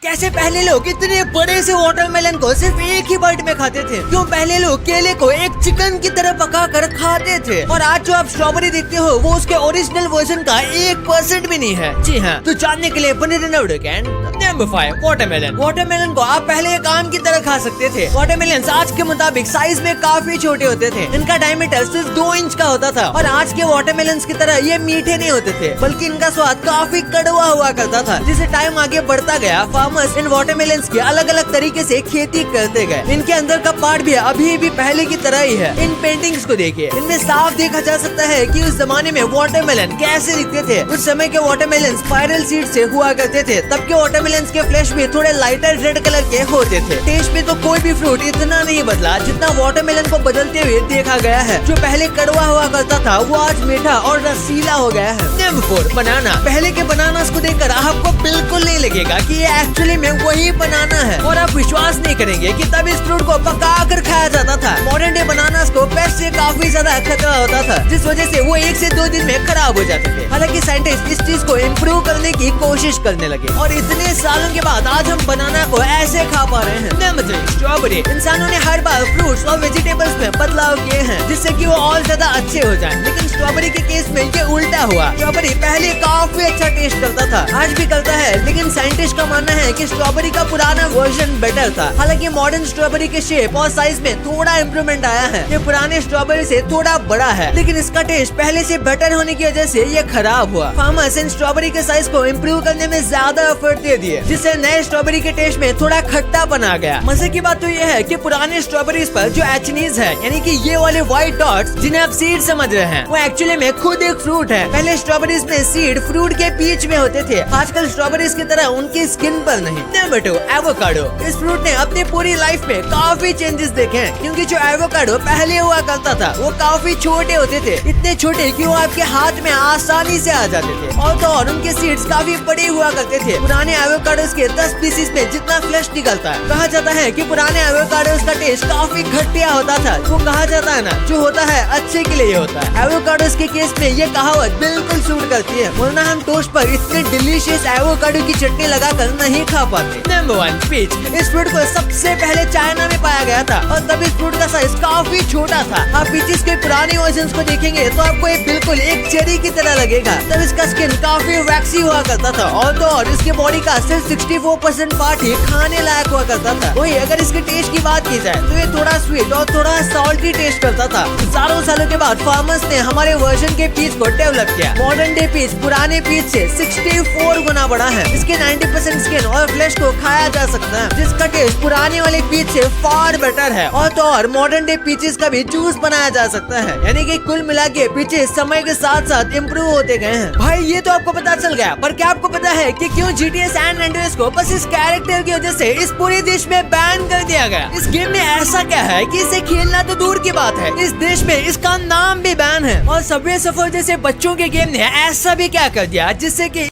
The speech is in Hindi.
कैसे पहले लोग इतने बड़े से वाटरमेलन को सिर्फ एक ही बाइट में खाते थे? क्यों पहले लोग केले को एक चिकन की तरह पका कर खाते थे? और आज जो आप स्ट्रॉबेरी देखते हो वो उसके ओरिजिनल वर्जन का 1% भी नहीं है। जी हाँ, तो जानने के लिए बने रहना वीडियो के नंबर 5 वाटरमेलन। वाटरमेलन को आप पहले एक आम की तरह खा सकते थे। वाटरमेलन आज के मुताबिक साइज में काफी छोटे होते थे। इनका डायमीटर सिर्फ 2 इंच का होता था और आज के वाटरमेलन की तरह ये मीठे नहीं होते थे, बल्कि इनका स्वाद काफी कड़वा हुआ करता था। जिसे टाइम आगे बढ़ता गया, फार्मर्स इन वाटरमेलन की अलग अलग तरीके से खेती करते गए। इनके अंदर का पार्ट भी अभी भी पहले की तरह ही है। इन पेंटिंग्स को देखिए, इनमें साफ देखा जा सकता है कि उस जमाने में वाटरमेलन कैसे दिखते थे। उस समय के वाटरमेलन स्पाइरल सीड से हुआ करते थे। तब के वाटरमेलन के फ्लेश भी थोड़े लाइटर रेड कलर के होते थे। टेस्ट में तो कोई भी फ्रूट इतना नहीं बदला जितना वाटरमेलन को बदलते हुए देखा गया है। जो पहले कड़वा हुआ करता था वो आज मीठा और रसीला हो गया है। नंबर 4 बनाना। पहले के बनानास को देखकर आपको बिल्कुल नहीं लगेगा कि ये एक्चुअली में वही बनाना है, और आप विश्वास नहीं करेंगे कि तब इस फ्रूट को पका कर खाया जाता था। मॉडर्न डे बनानास को पेस्ट से काफी ज्यादा खतरा होता था, जिस वजह से वो 1 से 2 दिन में खराब हो जाते थे। हालांकि साइंटिस्ट इस चीज को इम्प्रूव करने की कोशिश करने लगे और इतने सालों के बाद आज हम बनाना को ऐसे खा पा रहे हैं। Number 3 strawberry. इंसानों ने हर बार फ्रूट्स और वेजिटेबल्स में बदलाव किए हैं जिससे कि वो और ज्यादा अच्छे हो जाएं, लेकिन स्ट्रॉबेरी के केस में ये उल्टा हुआ। स्ट्रॉबेरी पहले काफी अच्छा टेस्ट करता था, आज भी करता है, लेकिन साइंटिस्ट का मानना है कि स्ट्रॉबेरी का पुराना वर्जन बेटर था। हालांकि मॉडर्न स्ट्रॉबेरी के शेप और साइज में थोड़ा इम्प्रूवमेंट आया है। ये पुराने स्ट्रॉबेरी से थोड़ा बड़ा है, लेकिन इसका टेस्ट पहले से बेटर होने की वजह से ये खराब हुआ। फार्मर्स इन स्ट्रॉबेरी के साइज को इम्प्रूव करने में ज्यादा एफर्ट दे दिए, जिससे नए स्ट्रॉबेरी के टेस्ट में थोड़ा खट्टा बना गया। मजे की बात तो ये है कि पुराने स्ट्रॉबेरीज पर जो एचनीज है, यानी कि ये वाले व्हाइट डॉट्स जिन्हें आप सीड समझ रहे हैं, वो एक्चुअली में खुद एक फ्रूट है। पहले स्ट्रॉबेरीज में सीड फ्रूट के बीच में होते थे, आजकल स्ट्रॉबेरीज की तरह उनकी स्किन पर नहीं। Number 2 avocado. इस फ्रूट ने अपनी पूरी लाइफ में काफी चेंजेस देखे हैं, क्योंकि जो एवोकाडो पहले हुआ करता था वो काफी छोटे होते थे, इतने छोटे कि वो आपके हाथ में आसानी से आ जाते थे, और तो और उनके सीड्स काफी बड़े हुआ करते थे। पुराने एवोकाडोस के 10 पीसेस में जितना फ्लेश निकलता है, कहा जाता है कि पुराने एवोकाडोस का टेस्ट काफी घटिया होता था। वो कहा जाता है ना, जो होता है अच्छे के लिए होता है। एवोकाडोस के केस में ये कहावत बिल्कुल सूट करती है, वरना हम टोस्ट पर इतने डिलीशियस एवोकाडो की चटनी लगाकर नहीं खा पाते। Number 1 peach. इस फ्रूट को सबसे पहले चाइना में पाया गया था, और तब इस फ्रूट का साइज काफी छोटा था। आप पीचेस के पुराने वर्जन को देखेंगे तो आपको ये बिल्कुल एक चेरी की तरह लगेगा। तब इसका स्किन काफी वैक्सी हुआ करता था, और तो और इसके बॉडी का सिर्फ 64% पार्ट ही खाने लायक हुआ करता था। वही अगर इसके टेस्ट की बात की जाए तो ये थोड़ा स्वीट और थोड़ा सॉल्टी टेस्ट करता था। हजारों सालों के बाद फार्मर्स ने हमारे वर्जन के पीच को डेवलप किया। मॉडर्न डे पीच पुराने पीच से 64 गुना बड़ा है। इसके 90% स्किन और फ्लेश को खाया जा सकता है, जिसका टेस्ट पुराने वाले पीच से फार बेटर है, और तो और मॉडर्न डे पीचेस का भी जूस बनाया जा सकता है। यानी कि कुल मिला के पीचेस समय के साथ साथ इम्प्रूव होते गए हैं। भाई ये तो आपको पता चल गया, पर क्या आपको पता है कि क्यों GTA सैन एंड्रियास को बस इस कैरेक्टर की वजह से इस पूरे देश में बैन कर दिया गया? इस गेम में ऐसा क्या है कि इसे खेलना तो दूर की बात है, इस देश में इसका नाम भी बैन है। और सबवे सफर जैसे बच्चों के गेम ने ऐसा भी क्या कर दिया जिससे कि